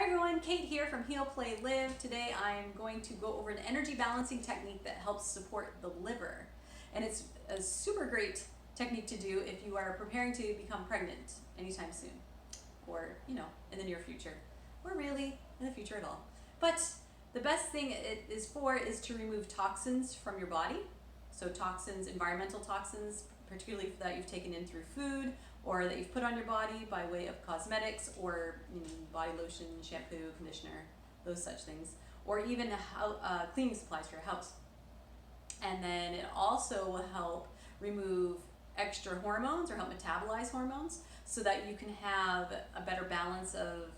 everyone, Kate here from Heal, Play, Live. Today I'm going to go over an energy balancing technique that helps support the liver. And it's a super great technique to do if you are preparing to become pregnant anytime soon, or in the near future, or really in the future at all. But the best thing it is for is to remove toxins from your body. So toxins, environmental toxins, particularly that you've taken in through food or that you've put on your body by way of cosmetics or body lotion, shampoo, conditioner, those such things, or even cleaning supplies for your house. And then it also will help remove extra hormones or help metabolize hormones so that you can have a better balance of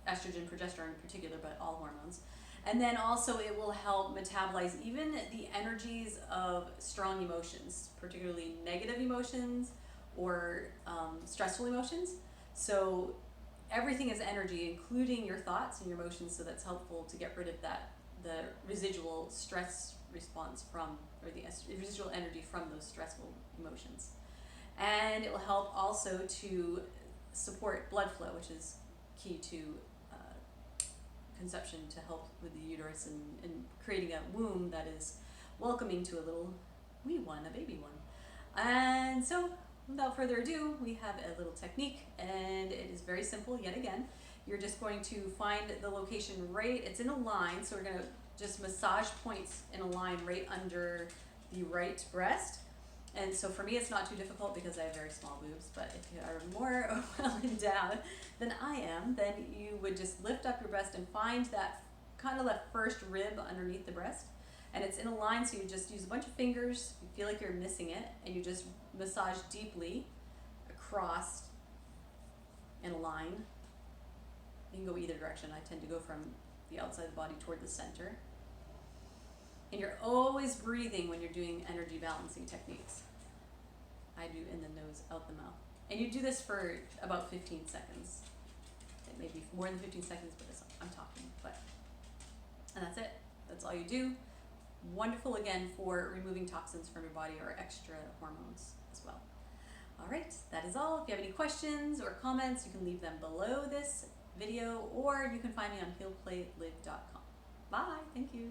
estrogen, progesterone in particular, but all hormones. And then also it will help metabolize even the energies of strong emotions, particularly negative emotions or stressful emotions. So everything is energy, including your thoughts and your emotions, so that's helpful to get rid of the residual stress response from, or the residual energy from those stressful emotions. And it will help also to support blood flow, which is key to conception, to help with the uterus and creating a womb that is welcoming to a little wee one, a baby one. And so without further ado, we have a little technique, and it is very simple yet again. You're just going to find the location it's in a line, so we're going to just massage points in a line right under the right breast. And so for me, it's not too difficult because I have very small boobs, but if you are more well endowed than I am, then you would just lift up your breast and find that first rib underneath the breast. And it's in a line, so you just use a bunch of fingers, you feel like you're missing it, and you just massage deeply across in a line. You can go either direction. I tend to go from the outside of the body toward the center. And you're always breathing when you're doing energy balancing techniques. I do in the nose, out the mouth. And you do this for about 15 seconds. It may be more than 15 seconds, but I'm talking. And that's it. That's all you do. Wonderful again for removing toxins from your body or extra hormones as well. All right, that is all. If you have any questions or comments, you can leave them below this video, or you can find me on healplaylive.com. Bye. Thank you.